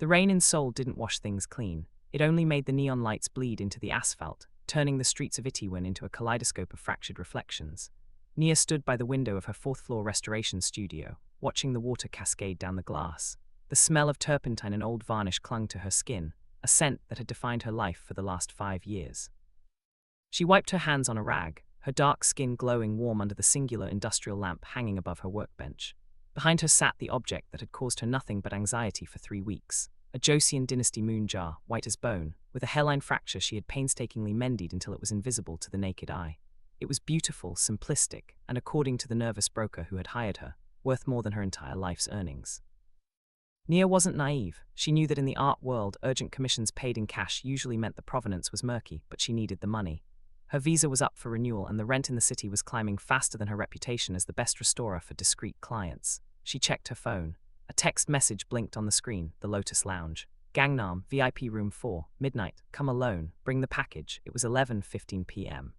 The rain in Seoul didn't wash things clean. It only made the neon lights bleed into the asphalt, turning the streets of Itaewon into a kaleidoscope of fractured reflections. Nia stood by the window of her fourth-floor restoration studio, watching the water cascade down the glass. The smell of turpentine and old varnish clung to her skin, a scent that had defined her life for the last 5 years. She wiped her hands on a rag, her dark skin glowing warm under the singular industrial lamp hanging above her workbench. Behind her sat the object that had caused her nothing but anxiety for 3 weeks. A Joseon dynasty moon jar, white as bone, with a hairline fracture she had painstakingly mended until it was invisible to the naked eye. It was beautiful, simplistic, and according to the nervous broker who had hired her, worth more than her entire life's earnings. Nia wasn't naive. She knew that in the art world, urgent commissions paid in cash usually meant the provenance was murky, but she needed the money. Her visa was up for renewal and the rent in the city was climbing faster than her reputation as the best restorer for discreet clients. She checked her phone. A text message blinked on the screen, the Lotus Lounge. Gangnam, VIP room 4, midnight, come alone, bring the package. It was 11:15 p.m.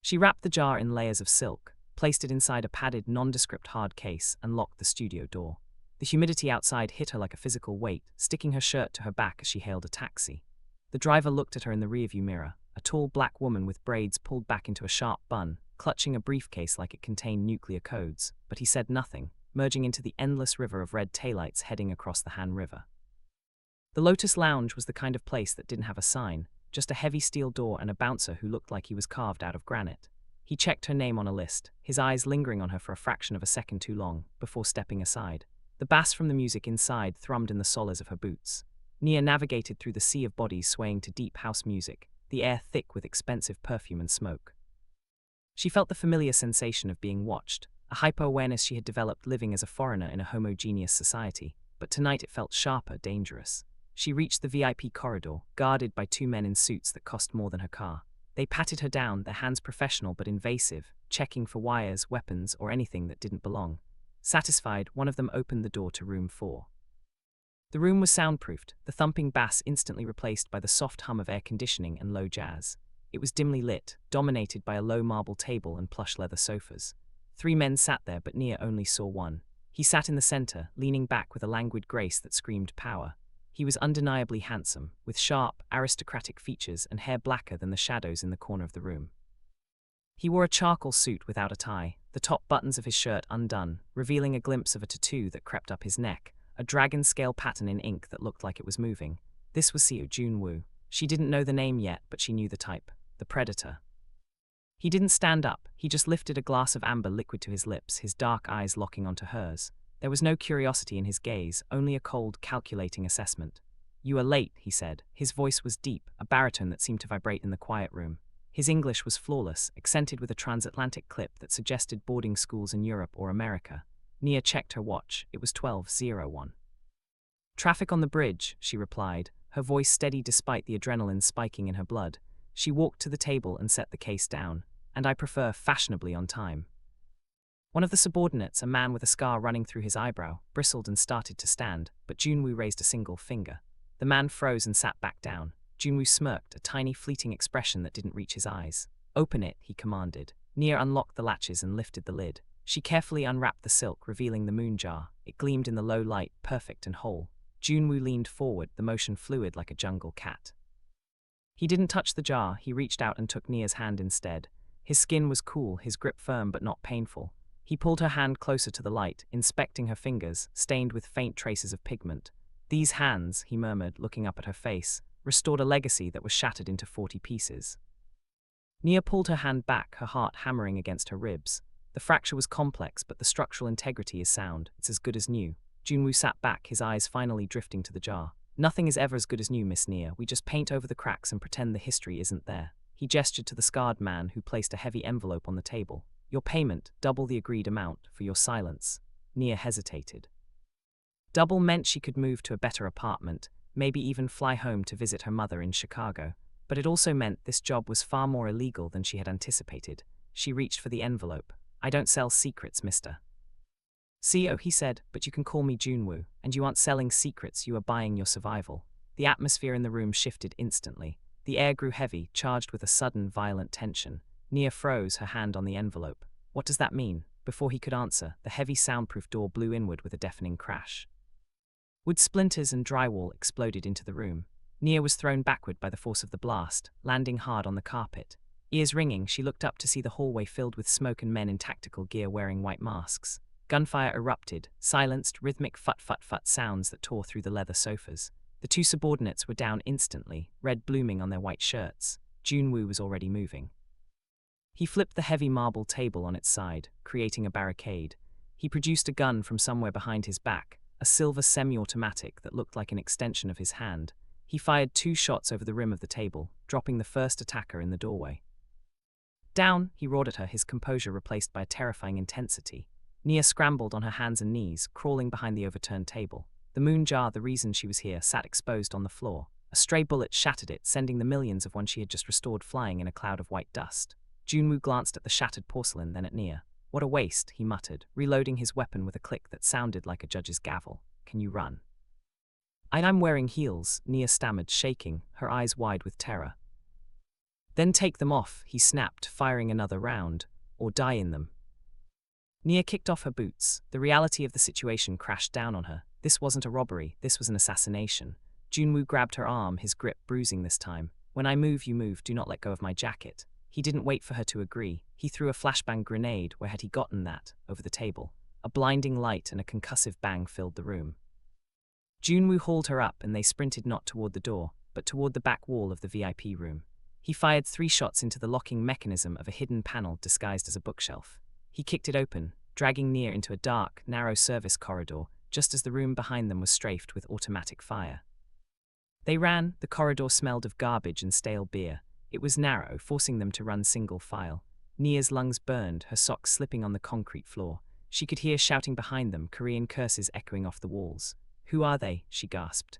She wrapped the jar in layers of silk, placed it inside a padded, nondescript hard case, and locked the studio door. The humidity outside hit her like a physical weight, sticking her shirt to her back as she hailed a taxi. The driver looked at her in the rearview mirror, a tall black woman with braids pulled back into a sharp bun, clutching a briefcase like it contained nuclear codes, but he said nothing, merging into the endless river of red taillights heading across the Han River. The Lotus Lounge was the kind of place that didn't have a sign, just a heavy steel door and a bouncer who looked like he was carved out of granite. He checked her name on a list, his eyes lingering on her for a fraction of a second too long, before stepping aside. The bass from the music inside thrummed in the soles of her boots. Nia navigated through the sea of bodies swaying to deep house music, the air thick with expensive perfume and smoke. She felt the familiar sensation of being watched, a hyper-awareness she had developed living as a foreigner in a homogeneous society, but tonight it felt sharper, dangerous. She reached the VIP corridor, guarded by 2 men in suits that cost more than her car. They patted her down, their hands professional but invasive, checking for wires, weapons, or anything that didn't belong. Satisfied, one of them opened the door to room 4. The room was soundproofed, the thumping bass instantly replaced by the soft hum of air conditioning and low jazz. It was dimly lit, dominated by a low marble table and plush leather sofas. 3 men sat there, but Nia only saw one. He sat in the center, leaning back with a languid grace that screamed power. He was undeniably handsome, with sharp, aristocratic features and hair blacker than the shadows in the corner of the room. He wore a charcoal suit without a tie, the top buttons of his shirt undone, revealing a glimpse of a tattoo that crept up his neck, a dragon-scale pattern in ink that looked like it was moving. This was Seo Joon-woo. She didn't know the name yet, but she knew the type, the Predator. He didn't stand up, he just lifted a glass of amber liquid to his lips, his dark eyes locking onto hers. There was no curiosity in his gaze, only a cold, calculating assessment. "You are late," he said. His voice was deep, a baritone that seemed to vibrate in the quiet room. His English was flawless, accented with a transatlantic clip that suggested boarding schools in Europe or America. Nia checked her watch. It was 12:01. "Traffic on the bridge," she replied, her voice steady despite the adrenaline spiking in her blood. She walked to the table and set the case down. "And I prefer fashionably on time." One of the subordinates, a man with a scar running through his eyebrow, bristled and started to stand, but Joon-woo raised a single finger. The man froze and sat back down. Joon-woo smirked, a tiny fleeting expression that didn't reach his eyes. "Open it," he commanded. Nia unlocked the latches and lifted the lid. She carefully unwrapped the silk, revealing the moon jar. It gleamed in the low light, perfect and whole. Joon-woo leaned forward, the motion fluid like a jungle cat. He didn't touch the jar, he reached out and took Nia's hand instead. His skin was cool, his grip firm but not painful. He pulled her hand closer to the light, inspecting her fingers, stained with faint traces of pigment. "These hands," he murmured, looking up at her face, restored a legacy that was shattered into 40 pieces. Nia pulled her hand back, her heart hammering against her ribs. The fracture was complex, but the structural integrity is sound. It's as good as new. Joon-woo sat back, his eyes finally drifting to the jar. "Nothing is ever as good as new, Miss Nia. We just paint over the cracks and pretend the history isn't there." He gestured to the scarred man who placed a heavy envelope on the table. "Your payment, double the agreed amount, for your silence." Nia hesitated. Double meant she could move to a better apartment, maybe even fly home to visit her mother in Chicago. But it also meant this job was far more illegal than she had anticipated. She reached for the envelope. "I don't sell secrets, mister." "Seo," he said, "but you can call me Joon-woo, and you aren't selling secrets, you are buying your survival." The atmosphere in the room shifted instantly. The air grew heavy, charged with a sudden, violent tension. Nia froze, her hand on the envelope. "What does that mean?" Before he could answer, the heavy soundproof door blew inward with a deafening crash. Wood splinters and drywall exploded into the room. Nia was thrown backward by the force of the blast, landing hard on the carpet. Ears ringing, she looked up to see the hallway filled with smoke and men in tactical gear wearing white masks. Gunfire erupted, silenced, rhythmic fut-fut-fut sounds that tore through the leather sofas. The two subordinates were down instantly, red blooming on their white shirts. Joon-woo was already moving. He flipped the heavy marble table on its side, creating a barricade. He produced a gun from somewhere behind his back, a silver semi-automatic that looked like an extension of his hand. He fired 2 shots over the rim of the table, dropping the first attacker in the doorway. "Down!" he roared at her, his composure replaced by a terrifying intensity. Nia scrambled on her hands and knees, crawling behind the overturned table. The moon jar, the reason she was here, sat exposed on the floor. A stray bullet shattered it, sending the millions of one she had just restored flying in a cloud of white dust. Joon-woo glanced at the shattered porcelain, then at Nia. "What a waste," he muttered, reloading his weapon with a click that sounded like a judge's gavel. "Can you run?" "I'm wearing heels," Nia stammered, shaking, her eyes wide with terror. "Then take them off," he snapped, firing another round. "Or die in them." Nia kicked off her boots. The reality of the situation crashed down on her. This wasn't a robbery, this was an assassination. Joon-woo grabbed her arm, his grip bruising this time. "When I move, you move, do not let go of my jacket." He didn't wait for her to agree. He threw a flashbang grenade, where had he gotten that, over the table. A blinding light and a concussive bang filled the room. Joon-woo hauled her up and they sprinted not toward the door, but toward the back wall of the VIP room. He fired 3 shots into the locking mechanism of a hidden panel disguised as a bookshelf. He kicked it open, dragging Nia into a dark, narrow service corridor, just as the room behind them was strafed with automatic fire. They ran. The corridor smelled of garbage and stale beer. It was narrow, forcing them to run single file. Nia's lungs burned, her socks slipping on the concrete floor. She could hear shouting behind them, Korean curses echoing off the walls. "Who are they?" she gasped.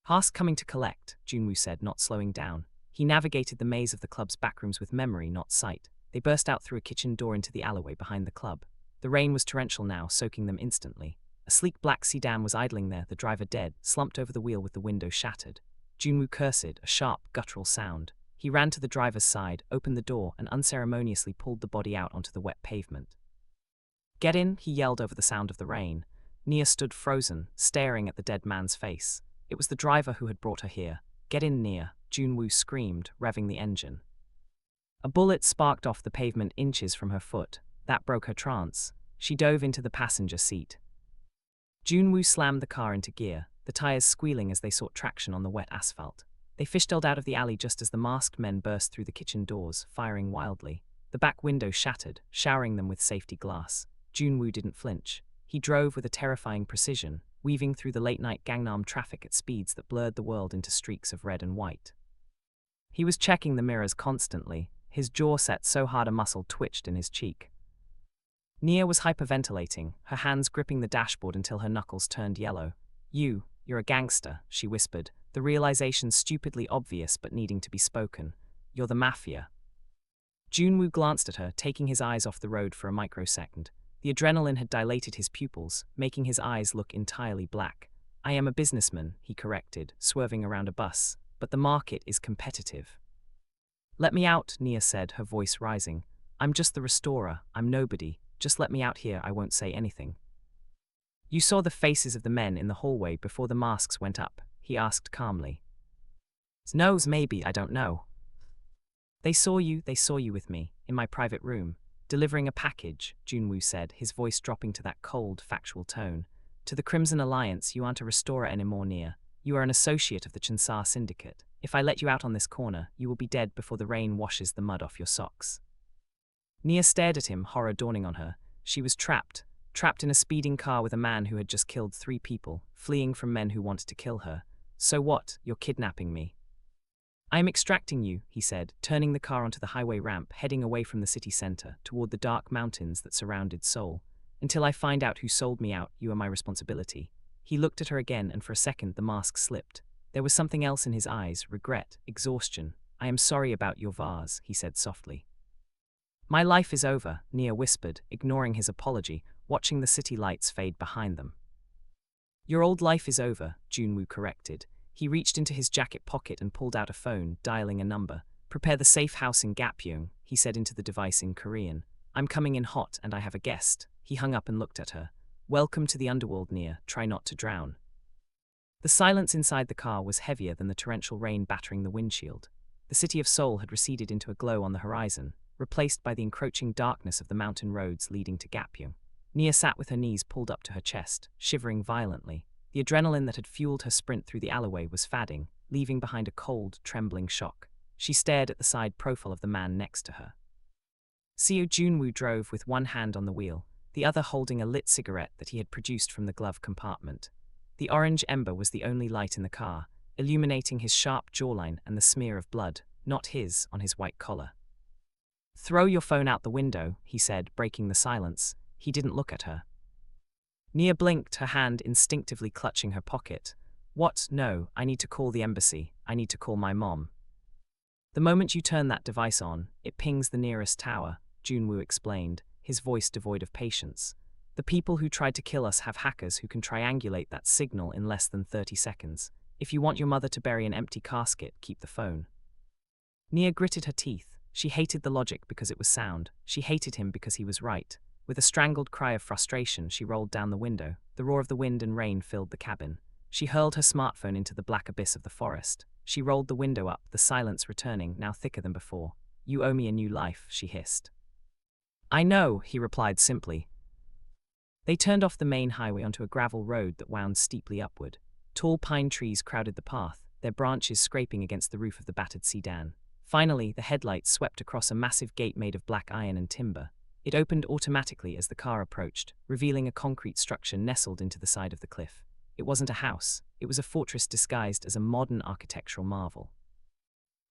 "Haas coming to collect," Joon-woo said, not slowing down. He navigated the maze of the club's backrooms with memory, not sight. They burst out through a kitchen door into the alleyway behind the club. The rain was torrential now, soaking them instantly. A sleek black sedan was idling there, the driver dead, slumped over the wheel with the window shattered. Joon-woo cursed, a sharp, guttural sound. He ran to the driver's side, opened the door, and unceremoniously pulled the body out onto the wet pavement. "Get in," he yelled over the sound of the rain. Nia stood frozen, staring at the dead man's face. It was the driver who had brought her here. "Get in, Nia," Joon-woo screamed, revving the engine. A bullet sparked off the pavement inches from her foot. That broke her trance. She dove into the passenger seat. Joon-woo slammed the car into gear, the tires squealing as they sought traction on the wet asphalt. They fishtailed out of the alley just as the masked men burst through the kitchen doors, firing wildly. The back window shattered, showering them with safety glass. Joon-woo didn't flinch. He drove with a terrifying precision, weaving through the late-night Gangnam traffic at speeds that blurred the world into streaks of red and white. He was checking the mirrors constantly, his jaw set so hard a muscle twitched in his cheek. Nia was hyperventilating, her hands gripping the dashboard until her knuckles turned yellow. You're a gangster," she whispered, the realization stupidly obvious but needing to be spoken. "You're the Mafia." Joon-woo glanced at her, taking his eyes off the road for a microsecond. The adrenaline had dilated his pupils, making his eyes look entirely black. "I am a businessman," he corrected, swerving around a bus, "but the market is competitive." "Let me out," Nia said, her voice rising. "I'm just the restorer, I'm nobody. Just let me out here, I won't say anything." "You saw the faces of the men in the hallway before the masks went up?" he asked calmly. "Knows maybe, I don't know." They saw you with me, in my private room, delivering a package," Joon-woo said, his voice dropping to that cold, factual tone. "To the Crimson Alliance, you aren't a restorer anymore, Nia. You are an associate of the Chansar Syndicate. If I let you out on this corner, you will be dead before the rain washes the mud off your socks." Nia stared at him, horror dawning on her. She was trapped in a speeding car with a man who had just killed 3 people, fleeing from men who wanted to kill her. "So what? You're kidnapping me." "I am extracting you," he said, turning the car onto the highway ramp, heading away from the city center, toward the dark mountains that surrounded Seoul. "Until I find out who sold me out, you are my responsibility." He looked at her again, and for a second the mask slipped. There was something else in his eyes, regret, exhaustion. "I am sorry about your vase," he said softly. "My life is over," Nia whispered, ignoring his apology, watching the city lights fade behind them. "Your old life is over," Joon-woo corrected. He reached into his jacket pocket and pulled out a phone, dialing a number. "Prepare the safe house in Gapyeong," he said into the device in Korean. "I'm coming in hot and I have a guest." He hung up and looked at her. "Welcome to the underworld, Nia. Try not to drown." The silence inside the car was heavier than the torrential rain battering the windshield. The city of Seoul had receded into a glow on the horizon, replaced by the encroaching darkness of the mountain roads leading to Gapyeong. Nia sat with her knees pulled up to her chest, shivering violently. The adrenaline that had fueled her sprint through the alleyway was fading, leaving behind a cold, trembling shock. She stared at the side profile of the man next to her. Seo Joon-woo drove with one hand on the wheel, the other holding a lit cigarette that he had produced from the glove compartment. The orange ember was the only light in the car, illuminating his sharp jawline and the smear of blood, not his, on his white collar. "Throw your phone out the window," he said, breaking the silence. He didn't look at her. Nia blinked, her hand instinctively clutching her pocket. "What? No, I need to call the embassy. I need to call my mom." "The moment you turn that device on, it pings the nearest tower," Joon-woo explained, his voice devoid of patience. "The people who tried to kill us have hackers who can triangulate that signal in less than 30 seconds. If you want your mother to bury an empty casket, keep the phone." Nia gritted her teeth. She hated the logic because it was sound. She hated him because he was right. With a strangled cry of frustration, she rolled down the window. The roar of the wind and rain filled the cabin. She hurled her smartphone into the black abyss of the forest. She rolled the window up, the silence returning, now thicker than before. "You owe me a new life," she hissed. "I know," he replied simply. They turned off the main highway onto a gravel road that wound steeply upward. Tall pine trees crowded the path, their branches scraping against the roof of the battered sedan. Finally, the headlights swept across a massive gate made of black iron and timber. It opened automatically as the car approached, revealing a concrete structure nestled into the side of the cliff. It wasn't a house, it was a fortress disguised as a modern architectural marvel.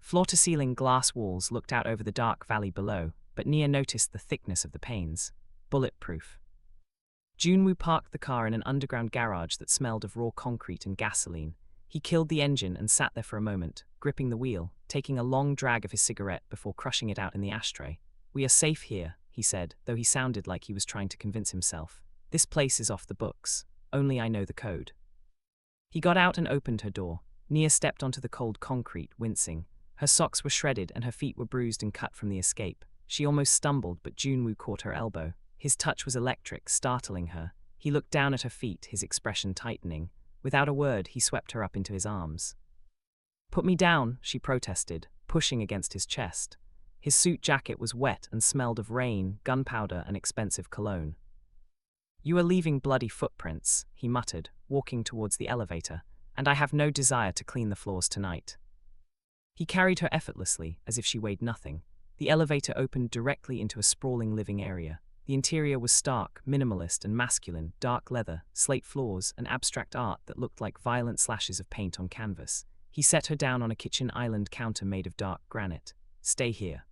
Floor-to-ceiling glass walls looked out over the dark valley below, but Nia noticed the thickness of the panes. Bulletproof. Joon-woo parked the car in an underground garage that smelled of raw concrete and gasoline. He killed the engine and sat there for a moment, gripping the wheel, taking a long drag of his cigarette before crushing it out in the ashtray. "We are safe here," he said, though he sounded like he was trying to convince himself. "This place is off the books. Only I know the code." He got out and opened her door. Nia stepped onto the cold concrete, wincing. Her socks were shredded and her feet were bruised and cut from the escape. She almost stumbled, but Joon-woo caught her elbow. His touch was electric, startling her. He looked down at her feet, his expression tightening. Without a word, he swept her up into his arms. "Put me down," she protested, pushing against his chest. His suit jacket was wet and smelled of rain, gunpowder, and expensive cologne. "You are leaving bloody footprints," he muttered, walking towards the elevator, "and I have no desire to clean the floors tonight." He carried her effortlessly, as if she weighed nothing. The elevator opened directly into a sprawling living area. The interior was stark, minimalist, and masculine: dark leather, slate floors, and abstract art that looked like violent slashes of paint on canvas. He set her down on a kitchen island counter made of dark granite. "Stay here."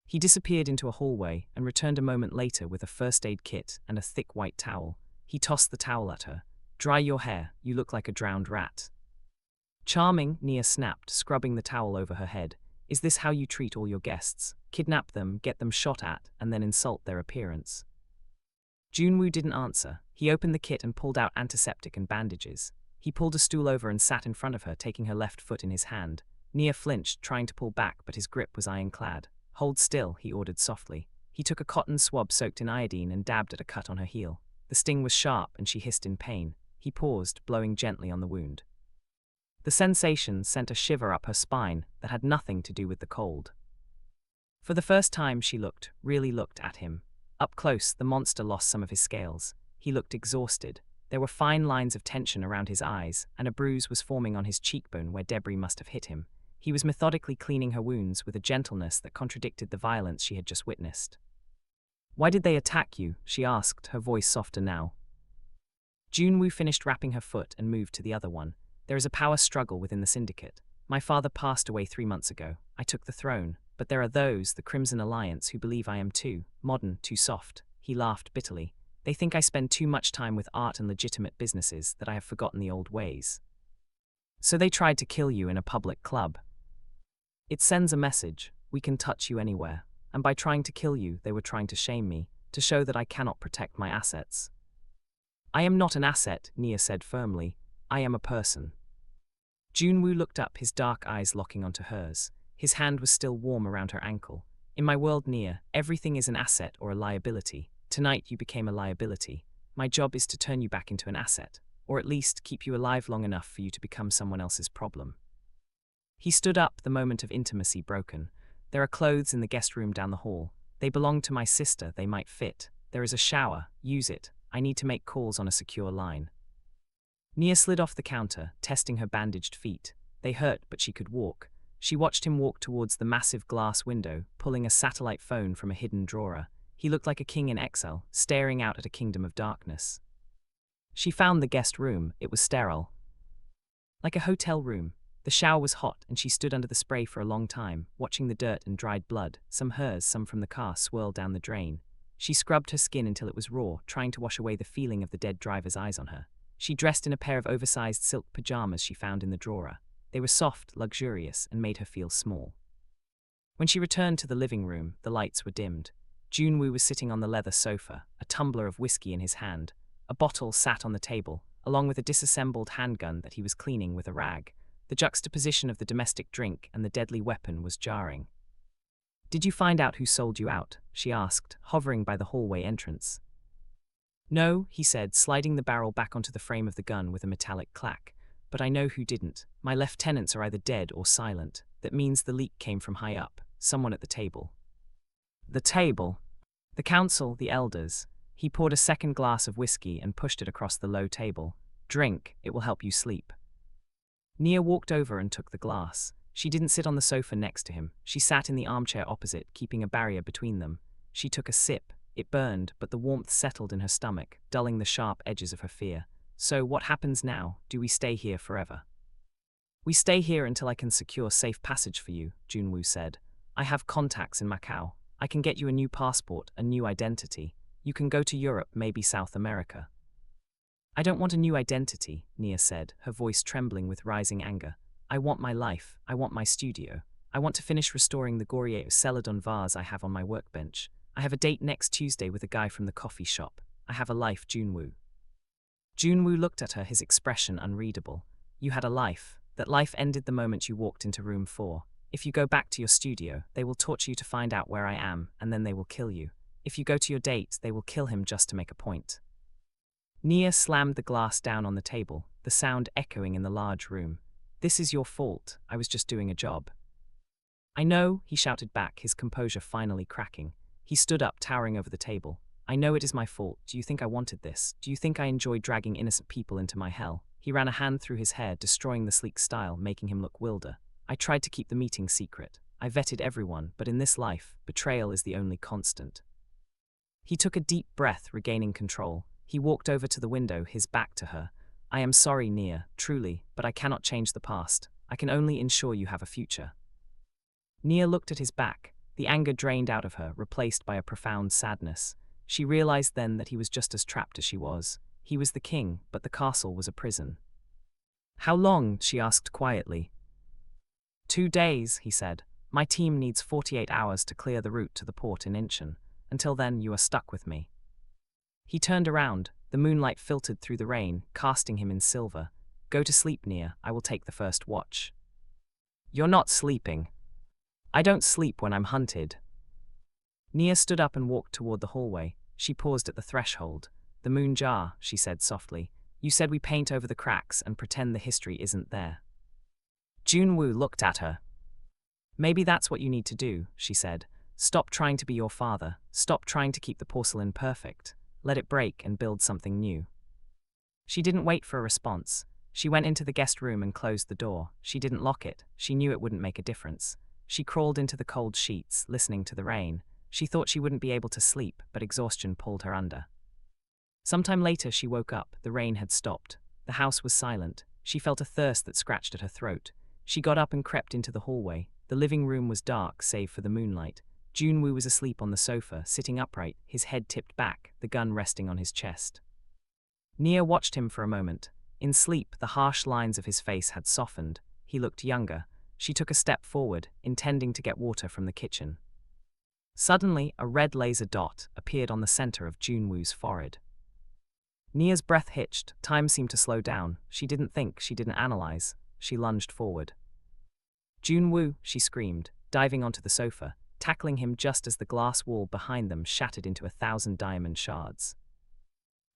He disappeared into a hallway and returned a moment later with a first aid kit and a thick white towel. He tossed the towel at her. "Dry your hair, you look like a drowned rat." "Charming," Nia snapped, scrubbing the towel over her head. "Is this how you treat all your guests? Kidnap them, get them shot at, and then insult their appearance?" Joon-woo didn't answer. He opened the kit and pulled out antiseptic and bandages. He pulled a stool over and sat in front of her, taking her left foot in his hand. Nia flinched, trying to pull back, but his grip was ironclad. "Hold still," he ordered softly. He took a cotton swab soaked in iodine and dabbed at a cut on her heel. The sting was sharp and she hissed in pain. He paused, blowing gently on the wound. The sensation sent a shiver up her spine that had nothing to do with the cold. For the first time she looked, really looked at him. Up close, the monster lost some of his scales. He looked exhausted. There were fine lines of tension around his eyes, and a bruise was forming on his cheekbone where debris must have hit him. He was methodically cleaning her wounds with a gentleness that contradicted the violence she had just witnessed. "Why did they attack you?" she asked, her voice softer now. Joon-woo finished wrapping her foot and moved to the other one. "There is a power struggle within the syndicate. My father passed away 3 months ago. I took the throne. But there are those, the Crimson Alliance, who believe I am too modern, too soft." He laughed bitterly. "They think I spend too much time with art and legitimate businesses, that I have forgotten the old ways. So they tried to kill you in a public club. It sends a message: we can touch you anywhere. And by trying to kill you, they were trying to shame me, to show that I cannot protect my assets." "I am not an asset," Nia said firmly. "I am a person." Joon-woo looked up, his dark eyes locking onto hers. His hand was still warm around her ankle. "In my world, Nia, everything is an asset or a liability. Tonight you became a liability. My job is to turn you back into an asset." or at least keep you alive long enough for you to become someone else's problem. He stood up, the moment of intimacy broken. There are clothes in the guest room down the hall. They belong to my sister, they might fit. There is a shower, use it. I need to make calls on a secure line. Nia slid off the counter, testing her bandaged feet. They hurt, but she could walk. She watched him walk towards the massive glass window, pulling a satellite phone from a hidden drawer. He looked like a king in exile, staring out at a kingdom of darkness. She found the guest room. It was sterile. Like a hotel room. The shower was hot, and she stood under the spray for a long time, watching the dirt and dried blood, some hers, some from the car, swirl down the drain. She scrubbed her skin until it was raw, trying to wash away the feeling of the dead driver's eyes on her. She dressed in a pair of oversized silk pajamas she found in the drawer. They were soft, luxurious, and made her feel small. When she returned to the living room, the lights were dimmed. Joon-woo was sitting on the leather sofa, a tumbler of whiskey in his hand. A bottle sat on the table, along with a disassembled handgun that he was cleaning with a rag. The juxtaposition of the domestic drink and the deadly weapon was jarring. "Did you find out who sold you out?" she asked, hovering by the hallway entrance. "No," he said, sliding the barrel back onto the frame of the gun with a metallic clack. "But I know who didn't. My lieutenants are either dead or silent. That means the leak came from high up, someone at the table." "The table?" "The council, the elders." He poured a second glass of whiskey and pushed it across the low table. "Drink, it will help you sleep." Nia walked over and took the glass. She didn't sit on the sofa next to him. She sat in the armchair opposite, keeping a barrier between them. She took a sip. It burned, but the warmth settled in her stomach, dulling the sharp edges of her fear. "So what happens now? Do we stay here forever?" "We stay here until I can secure safe passage for you," Joon-woo said. "I have contacts in Macau. I can get you a new passport, a new identity. You can go to Europe, maybe South America." "I don't want a new identity," Nia said, her voice trembling with rising anger. "I want my life. I want my studio. I want to finish restoring the Goryeo Celadon vase I have on my workbench. I have a date next Tuesday with a guy from the coffee shop. I have a life, Joon-woo." Joon-woo looked at her, his expression unreadable. "You had a life. That life ended the moment you walked into room 4. If you go back to your studio, they will torture you to find out where I am, and then they will kill you. If you go to your date, they will kill him just to make a point." Nia slammed the glass down on the table, the sound echoing in the large room. "This is your fault. I was just doing a job." "I know," he shouted back, his composure finally cracking. He stood up, towering over the table. "I know it is my fault. Do you think I wanted this? Do you think I enjoy dragging innocent people into my hell?" He ran a hand through his hair, destroying the sleek style, making him look wilder. "I tried to keep the meeting secret. I vetted everyone, but in this life, betrayal is the only constant." He took a deep breath, regaining control. He walked over to the window, his back to her. "I am sorry, Nia, truly, but I cannot change the past. I can only ensure you have a future." Nia looked at his back, the anger drained out of her, replaced by a profound sadness. She realized then that he was just as trapped as she was. He was the king, but the castle was a prison. "How long?" she asked quietly. 2 days, he said. "My team needs 48 hours to clear the route to the port in Incheon. Until then, you are stuck with me." He turned around. The moonlight filtered through the rain, casting him in silver. "Go to sleep, Nia. I will take the first watch." "You're not sleeping." "I don't sleep when I'm hunted." Nia stood up and walked toward the hallway. She paused at the threshold. "The moon jar," she said softly. "You said we paint over the cracks and pretend the history isn't there." Joon-woo looked at her. "Maybe that's what you need to do," she said. "Stop trying to be your father. Stop trying to keep the porcelain perfect. Let it break and build something new." She didn't wait for a response. She went into the guest room and closed the door. She didn't lock it. She knew it wouldn't make a difference. She crawled into the cold sheets, listening to the rain. She thought she wouldn't be able to sleep, but exhaustion pulled her under. Sometime later, she woke up. The rain had stopped. The house was silent. She felt a thirst that scratched at her throat. She got up and crept into the hallway. The living room was dark, save for the moonlight. Joon-woo was asleep on the sofa, sitting upright, his head tipped back, the gun resting on his chest. Nia watched him for a moment. In sleep, the harsh lines of his face had softened. He looked younger. She took a step forward, intending to get water from the kitchen. Suddenly, a red laser dot appeared on the center of Joon-woo's forehead. Nia's breath hitched. Time seemed to slow down. She didn't think, she didn't analyze. She lunged forward. "Joon-woo," she screamed, diving onto the sofa, tackling him just as the glass wall behind them shattered into 1,000 diamond shards.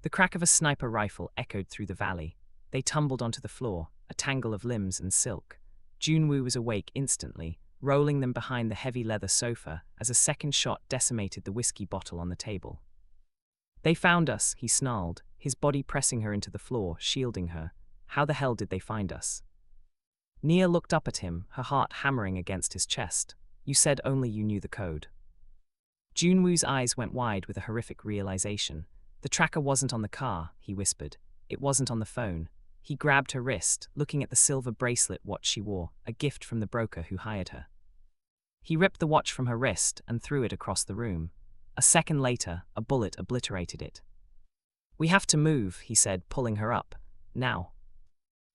The crack of a sniper rifle echoed through the valley. They tumbled onto the floor, a tangle of limbs and silk. Joon-woo was awake instantly, rolling them behind the heavy leather sofa as a second shot decimated the whiskey bottle on the table. They found us, he snarled, his body pressing her into the floor, shielding her. How the hell did they find us? Nia looked up at him, her heart hammering against his chest. You said only you knew the code. Joon-woo's eyes went wide with a horrific realization. The tracker wasn't on the car, he whispered. It wasn't on the phone. He grabbed her wrist, looking at the silver bracelet watch she wore, a gift from the broker who hired her. He ripped the watch from her wrist and threw it across the room. A second later, a bullet obliterated it. We have to move, he said, pulling her up. Now.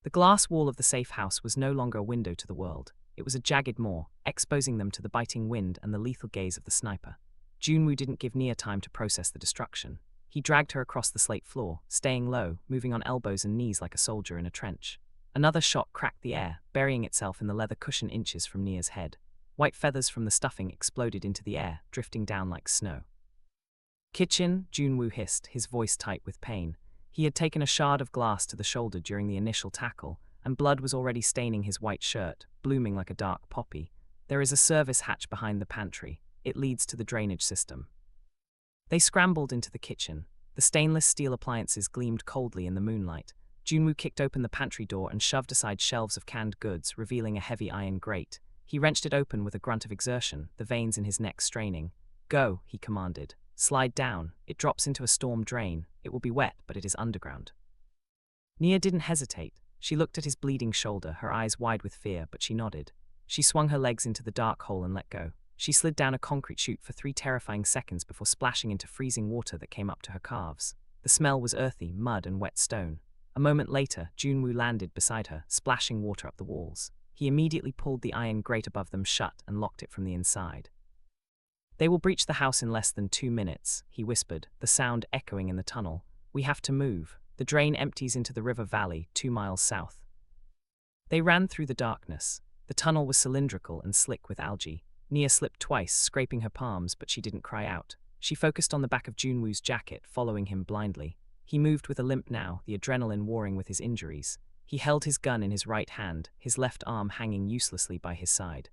The glass wall of the safe house was no longer a window to the world. It was a jagged maw, exposing them to the biting wind and the lethal gaze of the sniper. Joon-woo didn't give Nia time to process the destruction. He dragged her across the slate floor, staying low, moving on elbows and knees like a soldier in a trench. Another shot cracked the air, burying itself in the leather cushion inches from Nia's head. White feathers from the stuffing exploded into the air, drifting down like snow. Kitchen, Joon-woo hissed, his voice tight with pain. He had taken a shard of glass to the shoulder during the initial tackle, and blood was already staining his white shirt, blooming like a dark poppy. There is a service hatch behind the pantry. It leads to the drainage system. They scrambled into the kitchen. The stainless steel appliances gleamed coldly in the moonlight. Joon-woo kicked open the pantry door and shoved aside shelves of canned goods, revealing a heavy iron grate. He wrenched it open with a grunt of exertion, the veins in his neck straining. Go, he commanded. Slide down. It drops into a storm drain. It will be wet, but it is underground. Nia didn't hesitate. She looked at his bleeding shoulder, her eyes wide with fear, but she nodded. She swung her legs into the dark hole and let go. She slid down a concrete chute for 3 terrifying seconds before splashing into freezing water that came up to her calves. The smell was earthy, mud and wet stone. A moment later, Joon-woo landed beside her, splashing water up the walls. He immediately pulled the iron grate above them shut and locked it from the inside. They will breach the house in less than 2 minutes, he whispered, the sound echoing in the tunnel. We have to move. The drain empties into the river valley, 2 miles south. They ran through the darkness. The tunnel was cylindrical and slick with algae. Nia slipped twice, scraping her palms, but she didn't cry out. She focused on the back of Joon-woo's jacket, following him blindly. He moved with a limp now, the adrenaline warring with his injuries. He held his gun in his right hand, his left arm hanging uselessly by his side.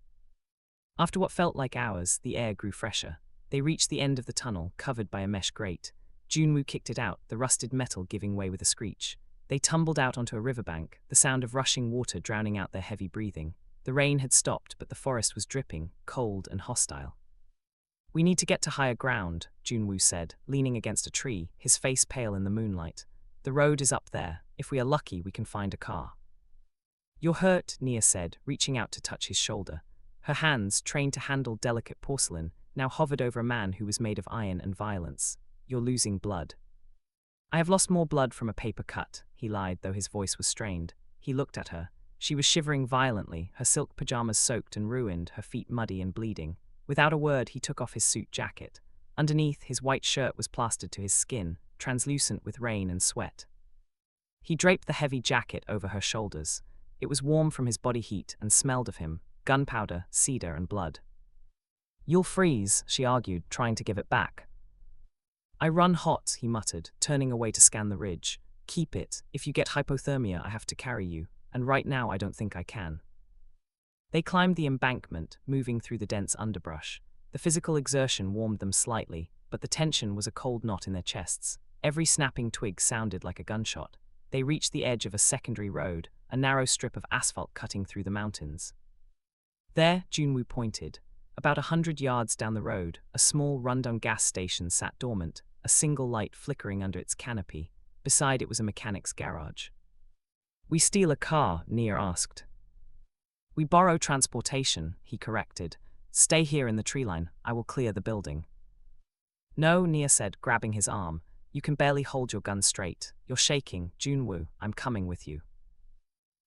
After what felt like hours, the air grew fresher. They reached the end of the tunnel, covered by a mesh grate. Joon-woo kicked it out, the rusted metal giving way with a screech. They tumbled out onto a riverbank, the sound of rushing water drowning out their heavy breathing. The rain had stopped, but the forest was dripping, cold and hostile. We need to get to higher ground, Joon-woo said, leaning against a tree, his face pale in the moonlight. The road is up there. If we are lucky, we can find a car. You're hurt, Nia said, reaching out to touch his shoulder. Her hands, trained to handle delicate porcelain, now hovered over a man who was made of iron and violence. You're losing blood. I have lost more blood from a paper cut, he lied, though his voice was strained. He looked at her. She was shivering violently, her silk pajamas soaked and ruined, her feet muddy and bleeding. Without a word, he took off his suit jacket. Underneath, his white shirt was plastered to his skin, translucent with rain and sweat. He draped the heavy jacket over her shoulders. It was warm from his body heat and smelled of him, gunpowder, cedar and blood. You'll freeze, she argued, trying to give it back. I run hot, he muttered, turning away to scan the ridge. Keep it. If you get hypothermia, I have to carry you, and right now I don't think I can. They climbed the embankment, moving through the dense underbrush. The physical exertion warmed them slightly, but the tension was a cold knot in their chests. Every snapping twig sounded like a gunshot. They reached the edge of a secondary road, a narrow strip of asphalt cutting through the mountains. There, Joon-woo pointed. About 100 yards down the road, a small rundown gas station sat dormant, a single light flickering under its canopy. Beside it was a mechanic's garage. We steal a car, Nia asked. We borrow transportation, he corrected. Stay here in the tree line. I will clear the building. No, Nia said, grabbing his arm. You can barely hold your gun straight. You're shaking. Joon-woo, I'm coming with you.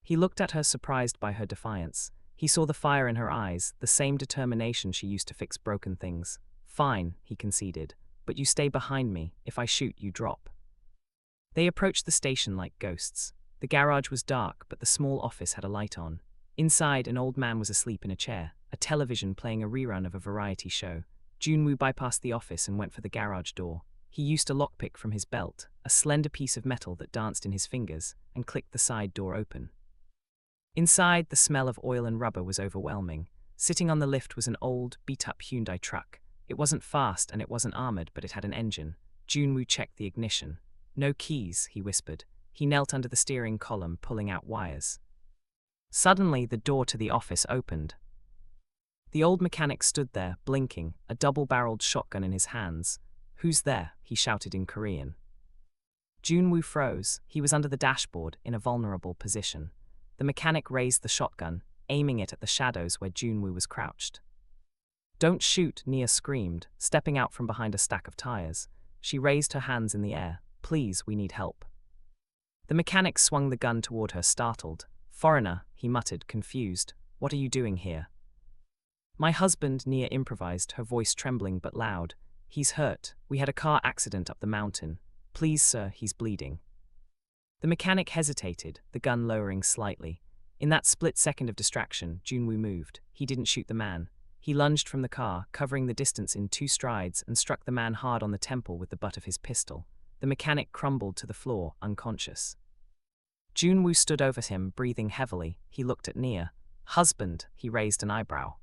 He looked at her, surprised by her defiance. He saw the fire in her eyes, the same determination she used to fix broken things. Fine, he conceded. But you stay behind me. If I shoot, you drop. They approached the station like ghosts. The garage was dark, but the small office had a light on. Inside, an old man was asleep in a chair, a television playing a rerun of a variety show. Joon-woo bypassed the office and went for the garage door. He used a lockpick from his belt, a slender piece of metal that danced in his fingers, and clicked the side door open. Inside, the smell of oil and rubber was overwhelming. Sitting on the lift was an old, beat-up Hyundai truck. It wasn't fast and it wasn't armored, but it had an engine. Joon-woo checked the ignition. "No keys," he whispered. He knelt under the steering column, pulling out wires. Suddenly, the door to the office opened. The old mechanic stood there, blinking, a double-barreled shotgun in his hands. "Who's there?" he shouted in Korean. Joon-woo froze. He was under the dashboard, in a vulnerable position. The mechanic raised the shotgun, aiming it at the shadows where Joon-woo was crouched. "Don't shoot," Nia screamed, stepping out from behind a stack of tires. She raised her hands in the air. "Please, we need help." The mechanic swung the gun toward her, startled. "Foreigner," he muttered, confused. "What are you doing here?" "My husband," Nia improvised, her voice trembling but loud. "He's hurt. We had a car accident up the mountain. Please, sir, he's bleeding." The mechanic hesitated, the gun lowering slightly. In that split second of distraction, Joon-woo moved. He didn't shoot the man. He lunged from the car, covering the distance in 2 strides, and struck the man hard on the temple with the butt of his pistol. The mechanic crumbled to the floor, unconscious. Joon-woo stood over him, breathing heavily. He looked at Nia. "Husband," he raised an eyebrow.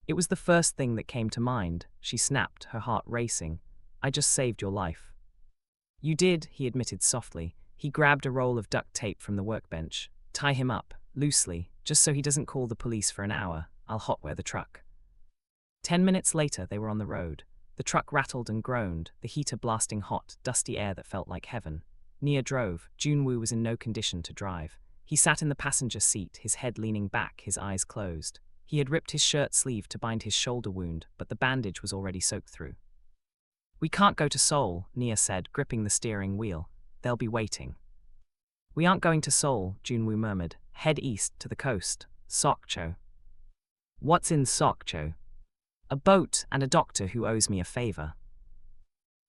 It was the first thing that came to mind. She snapped, her heart racing. "I just saved your life." "You did," he admitted softly. He grabbed a roll of duct tape from the workbench. "Tie him up, loosely, just so he doesn't call the police for an hour. I'll hotwire the truck." 10 minutes later, they were on the road. The truck rattled and groaned, the heater blasting hot, dusty air that felt like heaven. Nia drove. Joon-woo was in no condition to drive. He sat in the passenger seat, his head leaning back, his eyes closed. He had ripped his shirt sleeve to bind his shoulder wound, but the bandage was already soaked through. "We can't go to Seoul," Nia said, gripping the steering wheel. "They'll be waiting." "We aren't going to Seoul," Joon-woo murmured. "Head east, to the coast. Sokcho." "What's in Sokcho?" "A boat and a doctor who owes me a favor."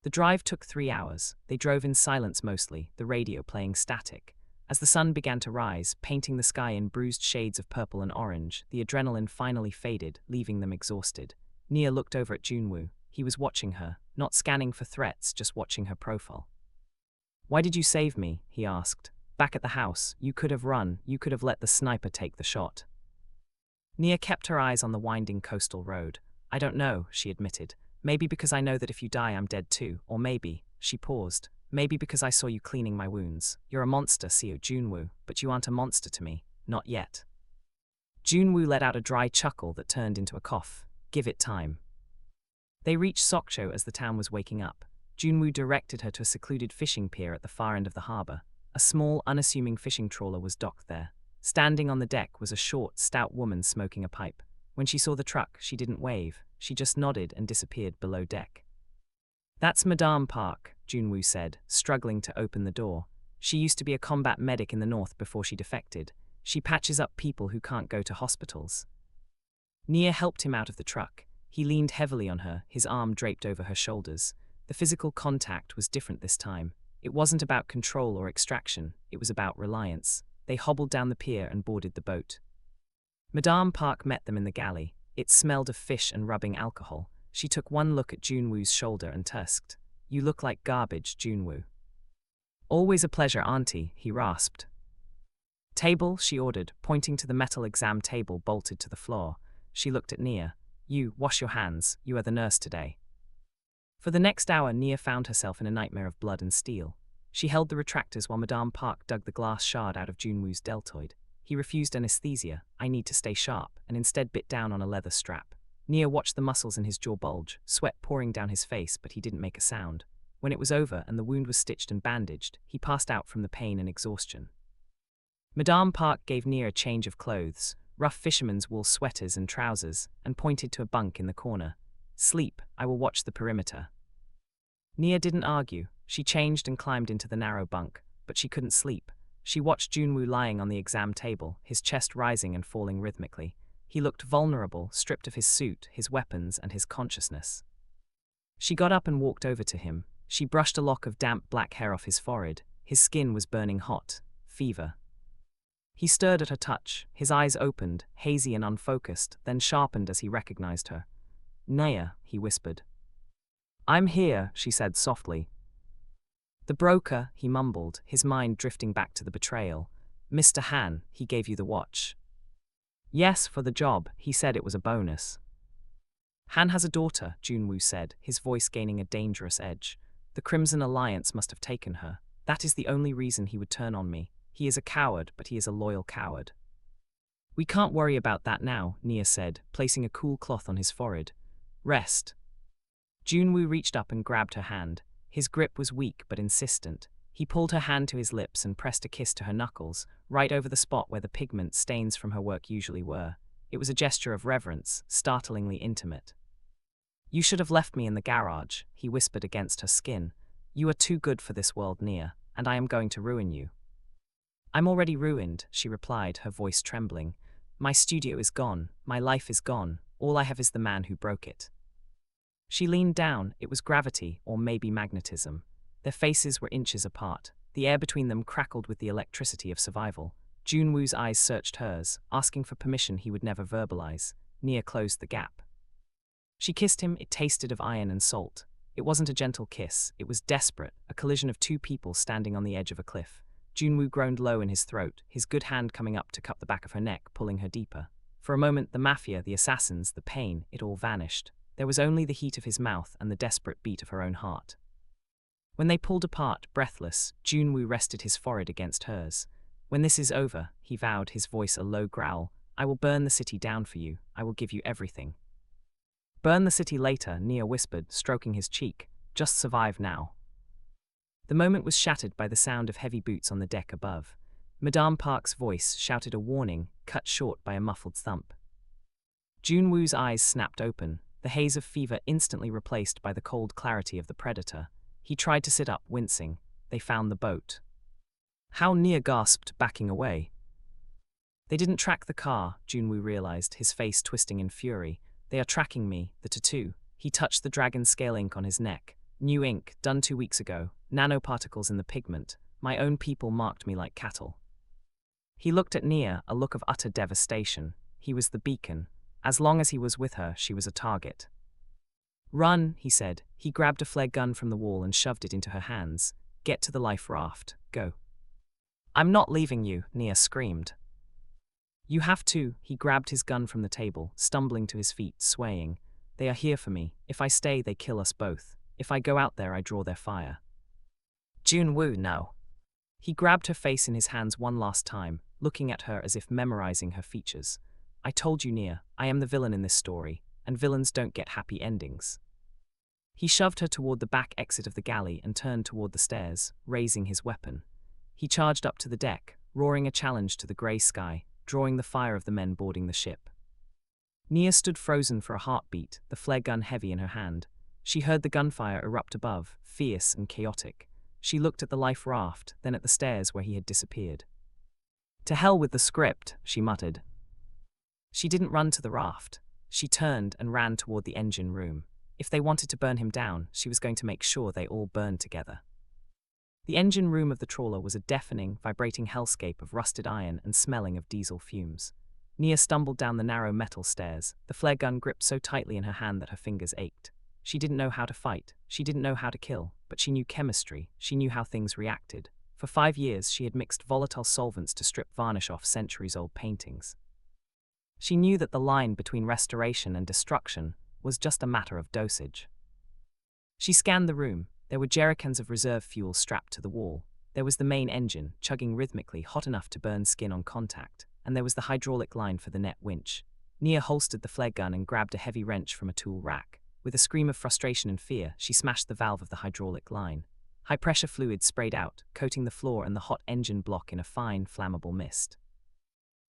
The drive took 3 hours. They drove in silence mostly, the radio playing static. As the sun began to rise, painting the sky in bruised shades of purple and orange, the adrenaline finally faded, leaving them exhausted. Nia looked over at Joon-woo. He was watching her, not scanning for threats, just watching her profile. "Why did you save me?" he asked. "Back at the house, you could have run, you could have let the sniper take the shot." Nia kept her eyes on the winding coastal road. "I don't know," she admitted. "Maybe because I know that if you die I'm dead too, or maybe," she paused, "maybe because I saw you cleaning my wounds. You're a monster, Seo Joon-woo, but you aren't a monster to me, not yet." Joon-woo let out a dry chuckle that turned into a cough. "Give it time." They reached Sokcho as the town was waking up. Joon-woo directed her to a secluded fishing pier at the far end of the harbor. A small, unassuming fishing trawler was docked there. Standing on the deck was a short, stout woman smoking a pipe. When she saw the truck, she didn't wave. She just nodded and disappeared below deck. "That's Madame Park," Joon-woo said, struggling to open the door. "She used to be a combat medic in the north before she defected. She patches up people who can't go to hospitals." Nia helped him out of the truck. He leaned heavily on her, his arm draped over her shoulders. The physical contact was different this time. It wasn't about control or extraction, it was about reliance. They hobbled down the pier and boarded the boat. Madame Park met them in the galley. It smelled of fish and rubbing alcohol. She took one look at Joon-woo's shoulder and tusked. "You look like garbage, Joon-woo." "Always a pleasure, auntie," he rasped. "Table," she ordered, pointing to the metal exam table bolted to the floor. She looked at Nia. "You, wash your hands. You are the nurse today." For the next hour, Nia found herself in a nightmare of blood and steel. She held the retractors while Madame Park dug the glass shard out of Joon-woo's deltoid. He refused anesthesia, "I need to stay sharp," and instead bit down on a leather strap. Nia watched the muscles in his jaw bulge, sweat pouring down his face, but he didn't make a sound. When it was over and the wound was stitched and bandaged, he passed out from the pain and exhaustion. Madame Park gave Nia a change of clothes, rough fisherman's wool sweaters and trousers, and pointed to a bunk in the corner. "Sleep, I will watch the perimeter." Nia didn't argue. She changed and climbed into the narrow bunk, but she couldn't sleep. She watched Joon-woo lying on the exam table, his chest rising and falling rhythmically. He looked vulnerable, stripped of his suit, his weapons, and his consciousness. She got up and walked over to him. She brushed a lock of damp black hair off his forehead. His skin was burning hot. Fever. He stirred at her touch. His eyes opened, hazy and unfocused, then sharpened as he recognized her. "Nia," he whispered. "I'm here," she said softly. The broker, he mumbled, his mind drifting back to the betrayal. Mr. Han, he gave you the watch. Yes, for the job, he said it was a bonus. Han has a daughter, Joon-woo said, his voice gaining a dangerous edge. The Crimson Alliance must have taken her. That is the only reason he would turn on me. He is a coward, but he is a loyal coward. We can't worry about that now, Nia said, placing a cool cloth on his forehead. Rest. Joon-woo reached up and grabbed her hand. His grip was weak but insistent. He pulled her hand to his lips and pressed a kiss to her knuckles, right over the spot where the pigment stains from her work usually were. It was a gesture of reverence, startlingly intimate. You should have left me in the garage, he whispered against her skin. You are too good for this world, Nia, and I am going to ruin you. I'm already ruined, she replied, her voice trembling. My studio is gone, my life is gone, all I have is the man who broke it. She leaned down, it was gravity, or maybe magnetism. Their faces were inches apart. The air between them crackled with the electricity of survival. Joon-woo's eyes searched hers, asking for permission he would never verbalize. Nia closed the gap. She kissed him, it tasted of iron and salt. It wasn't a gentle kiss, it was desperate, a collision of two people standing on the edge of a cliff. Joon-woo groaned low in his throat, his good hand coming up to cup the back of her neck, pulling her deeper. For a moment, the mafia, the assassins, the pain, it all vanished. There was only the heat of his mouth and the desperate beat of her own heart. When they pulled apart, breathless, Joon-woo rested his forehead against hers. When this is over, he vowed, his voice a low growl, I will burn the city down for you, I will give you everything. Burn the city later, Nia whispered, stroking his cheek. Just survive now. The moment was shattered by the sound of heavy boots on the deck above. Madame Park's voice shouted a warning, cut short by a muffled thump. Joon-woo's eyes snapped open, the haze of fever instantly replaced by the cold clarity of the predator. He tried to sit up, wincing. They found the boat. How, Nia gasped, backing away. They didn't track the car, Joon-woo realized, his face twisting in fury. They are tracking me, the tattoo. He touched the dragon scale ink on his neck. New ink, done 2 weeks ago. Nanoparticles in the pigment. My own people marked me like cattle. He looked at Nia, a look of utter devastation. He was the beacon. As long as he was with her, she was a target. Run, he said. He grabbed a flare gun from the wall and shoved it into her hands. Get to the life raft. Go. I'm not leaving you, Nia screamed. You have to. He grabbed his gun from the table, stumbling to his feet, swaying. They are here for me. If I stay, they kill us both. If I go out there, I draw their fire. Joon-woo, no. He grabbed her face in his hands one last time, looking at her as if memorizing her features. I told you, Nia, I am the villain in this story, and villains don't get happy endings. He shoved her toward the back exit of the galley and turned toward the stairs, raising his weapon. He charged up to the deck, roaring a challenge to the grey sky, drawing the fire of the men boarding the ship. Nia stood frozen for a heartbeat, the flare gun heavy in her hand. She heard the gunfire erupt above, fierce and chaotic. She looked at the life raft, then at the stairs where he had disappeared. To hell with the script, she muttered. She didn't run to the raft. She turned and ran toward the engine room. If they wanted to burn him down, she was going to make sure they all burned together. The engine room of the trawler was a deafening, vibrating hellscape of rusted iron and smelling of diesel fumes. Nia stumbled down the narrow metal stairs, the flare gun gripped so tightly in her hand that her fingers ached. She didn't know how to fight, she didn't know how to kill, but she knew chemistry, she knew how things reacted. For 5 years, she had mixed volatile solvents to strip varnish off centuries-old paintings. She knew that the line between restoration and destruction was just a matter of dosage. She scanned the room. There were jerrycans of reserve fuel strapped to the wall. There was the main engine, chugging rhythmically, hot enough to burn skin on contact, and there was the hydraulic line for the net winch. Nia holstered the flare gun and grabbed a heavy wrench from a tool rack. With a scream of frustration and fear, she smashed the valve of the hydraulic line. High-pressure fluid sprayed out, coating the floor and the hot engine block in a fine, flammable mist.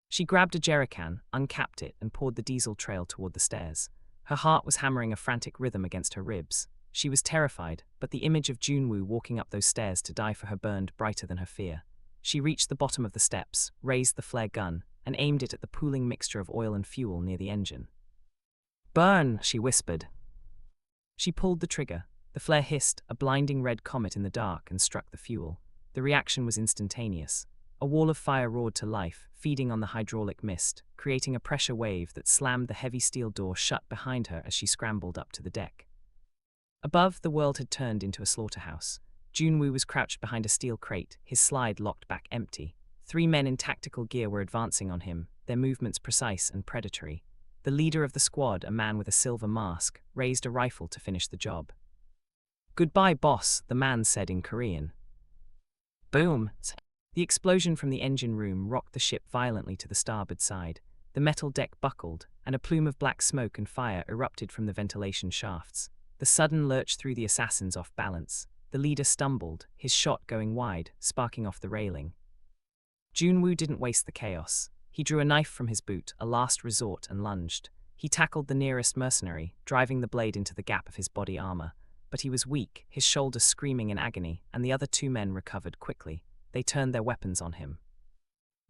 She grabbed a jerrycan, uncapped it, and poured the diesel trail toward the stairs. Her heart was hammering a frantic rhythm against her ribs. She was terrified, but the image of Joon-woo walking up those stairs to die for her burned brighter than her fear. She reached the bottom of the steps, raised the flare gun, and aimed it at the pooling mixture of oil and fuel near the engine. "Burn," she whispered. She pulled the trigger. The flare hissed, a blinding red comet in the dark, and struck the fuel. The reaction was instantaneous. A wall of fire roared to life, feeding on the hydraulic mist, creating a pressure wave that slammed the heavy steel door shut behind her as she scrambled up to the deck. Above, the world had turned into a slaughterhouse. Joon-woo was crouched behind a steel crate, his slide locked back empty. 3 men in tactical gear were advancing on him, their movements precise and predatory. The leader of the squad, a man with a silver mask, raised a rifle to finish the job. "Goodbye, boss," the man said in Korean. Boom! The explosion from the engine room rocked the ship violently to the starboard side. The metal deck buckled, and a plume of black smoke and fire erupted from the ventilation shafts. The sudden lurch threw the assassins off balance. The leader stumbled, his shot going wide, sparking off the railing. Joon-woo didn't waste the chaos. He drew a knife from his boot, a last resort, and lunged. He tackled the nearest mercenary, driving the blade into the gap of his body armor. But he was weak, his shoulders screaming in agony, and the other 2 men recovered quickly. They turned their weapons on him.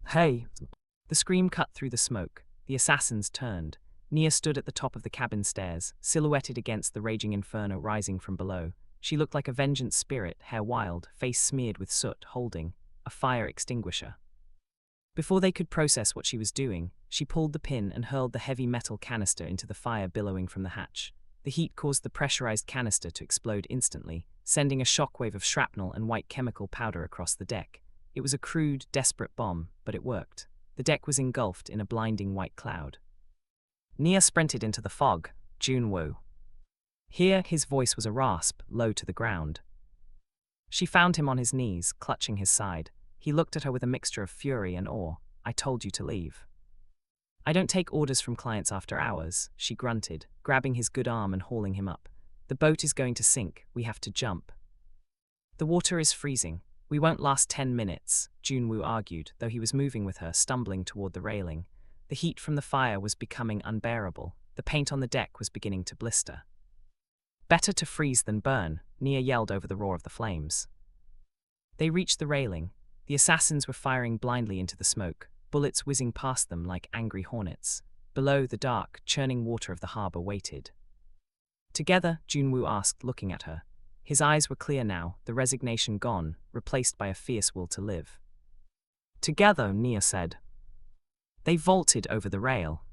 "Hey!" The scream cut through the smoke. The assassins turned. Nia stood at the top of the cabin stairs, silhouetted against the raging inferno rising from below. She looked like a vengeance spirit, hair wild, face smeared with soot, holding a fire extinguisher. Before they could process what she was doing, she pulled the pin and hurled the heavy metal canister into the fire billowing from the hatch. The heat caused the pressurized canister to explode instantly, sending a shockwave of shrapnel and white chemical powder across the deck. It was a crude, desperate bomb, but it worked. The deck was engulfed in a blinding white cloud. Nia sprinted into the fog. Joon-woo. Here, his voice was a rasp, low to the ground. She found him on his knees, clutching his side. He looked at her with a mixture of fury and awe. "I told you to leave." "I don't take orders from clients after hours," she grunted, grabbing his good arm and hauling him up. "The boat is going to sink. We have to jump." "The water is freezing. We won't last 10 minutes, Joon-woo argued, though he was moving with her, stumbling toward the railing. The heat from the fire was becoming unbearable. The paint on the deck was beginning to blister. "Better to freeze than burn," Nia yelled over the roar of the flames. They reached the railing. The assassins were firing blindly into the smoke, bullets whizzing past them like angry hornets. Below, the dark, churning water of the harbor waited. "Together?" Joon-woo asked, looking at her. His eyes were clear now, the resignation gone, replaced by a fierce will to live. "Together," Nia said. They vaulted over the rail.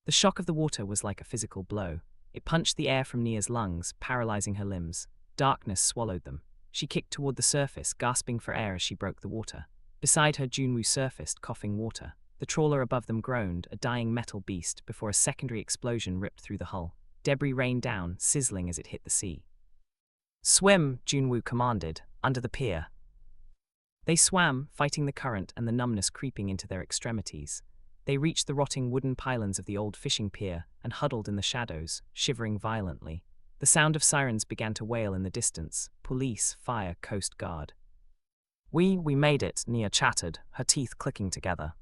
The shock of the water was like a physical blow. It punched the air from Nia's lungs, paralyzing her limbs. Darkness swallowed them. She kicked toward the surface, gasping for air as she broke the water. Beside her, Joon-woo surfaced, coughing water. The trawler above them groaned, a dying metal beast, before a secondary explosion ripped through the hull. Debris rained down, sizzling as it hit the sea. "Swim," Joon-woo commanded, "under the pier." They swam, fighting the current and the numbness creeping into their extremities. They reached the rotting wooden pylons of the old fishing pier and huddled in the shadows, shivering violently. The sound of sirens began to wail in the distance. Police, fire, coast guard. We made it," Nia chattered, her teeth clicking together.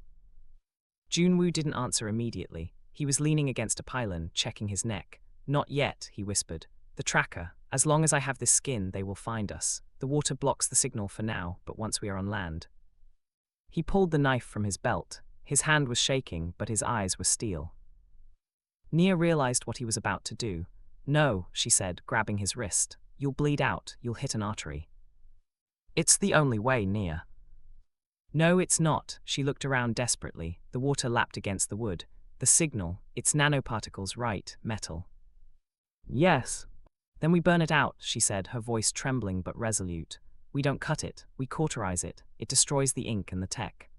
Joon-woo didn't answer immediately. He was leaning against a pylon, checking his neck. "Not yet," he whispered. "The tracker. As long as I have this skin, they will find us. The water blocks the signal for now, but once we are on land." He pulled the knife from his belt. His hand was shaking, but his eyes were steel. Nia realized what he was about to do. "No," she said, grabbing his wrist. "You'll bleed out. You'll hit an artery." "It's the only way, Nia." "No, it's not." She looked around desperately. The water lapped against the wood. "The signal. It's nanoparticles, right? Metal." "Yes." "Then we burn it out," she said, her voice trembling but resolute. "We don't cut it. We cauterize it. It destroys the ink and the tech."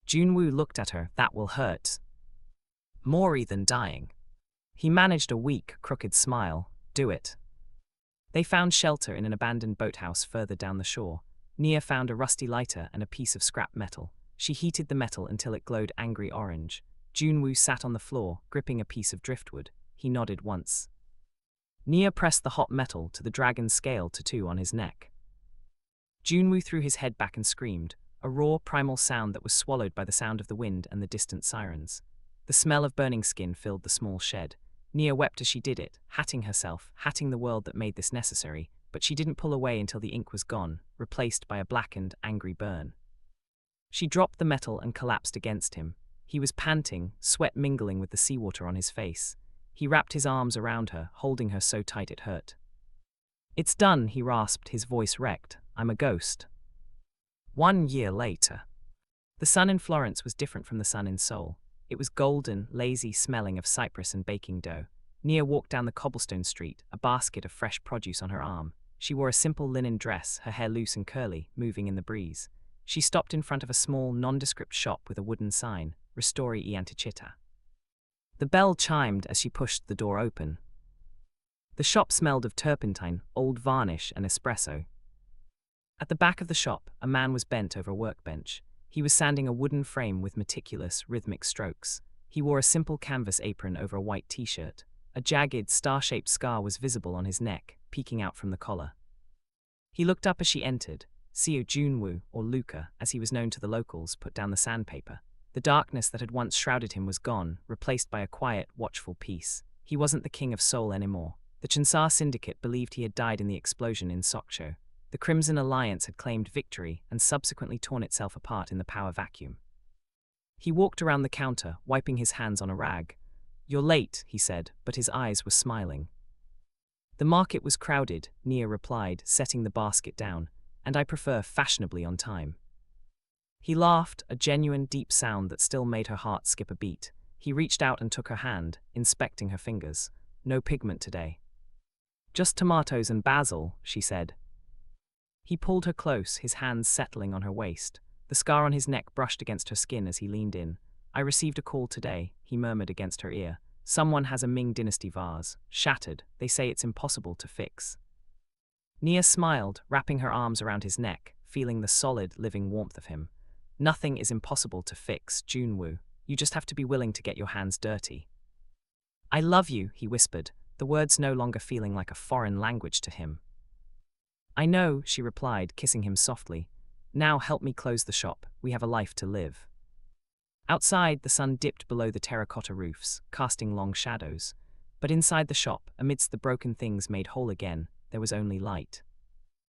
Joon-woo looked at her. "That will hurt. More than dying." He managed a weak, crooked smile. "Do it." They found shelter in an abandoned boathouse further down the shore. Nia found a rusty lighter and a piece of scrap metal. She heated the metal until it glowed angry orange. Joon-woo sat on the floor, gripping a piece of driftwood. He nodded once. Nia pressed the hot metal to the dragon's scale tattoo on his neck. Joon-woo threw his head back and screamed, a raw, primal sound that was swallowed by the sound of the wind and the distant sirens. The smell of burning skin filled the small shed. Nia wept as she did it, hatting herself, hatting the world that made this necessary, but she didn't pull away until the ink was gone, replaced by a blackened, angry burn. She dropped the metal and collapsed against him. He was panting, sweat mingling with the seawater on his face. He wrapped his arms around her, holding her so tight it hurt. "It's done," he rasped, his voice wrecked. "I'm a ghost." 1 year later. The sun in Florence was different from the sun in Seoul. It was golden, lazy, smelling of cypress and baking dough. Nia walked down the cobblestone street, a basket of fresh produce on her arm. She wore a simple linen dress, her hair loose and curly, moving in the breeze. She stopped in front of a small, nondescript shop with a wooden sign, Ristori e Anticita. The bell chimed as she pushed the door open. The shop smelled of turpentine, old varnish, and espresso. At the back of the shop, a man was bent over a workbench. He was sanding a wooden frame with meticulous, rhythmic strokes. He wore a simple canvas apron over a white t-shirt. A jagged, star-shaped scar was visible on his neck, peeking out from the collar. He looked up as she entered. Seo Joon-woo, or Luca, as he was known to the locals, put down the sandpaper. The darkness that had once shrouded him was gone, replaced by a quiet, watchful peace. He wasn't the king of Seoul anymore. The Chansar Syndicate believed he had died in the explosion in Sokcho. The Crimson Alliance had claimed victory and subsequently torn itself apart in the power vacuum. He walked around the counter, wiping his hands on a rag. "You're late," he said, but his eyes were smiling. "The market was crowded," Nia replied, setting the basket down, "and I prefer fashionably on time." He laughed, a genuine, deep sound that still made her heart skip a beat. He reached out and took her hand, inspecting her fingers. "No pigment today." "Just tomatoes and basil," she said. He pulled her close, his hands settling on her waist. The scar on his neck brushed against her skin as he leaned in. "I received a call today," he murmured against her ear. "Someone has a Ming Dynasty vase. Shattered. They say it's impossible to fix." Nia smiled, wrapping her arms around his neck, feeling the solid, living warmth of him. "Nothing is impossible to fix, Joon-woo. You just have to be willing to get your hands dirty." "I love you," he whispered, the words no longer feeling like a foreign language to him. "I know," she replied, kissing him softly. "Now help me close the shop. We have a life to live." Outside, the sun dipped below the terracotta roofs, casting long shadows. But inside the shop, amidst the broken things made whole again, there was only light.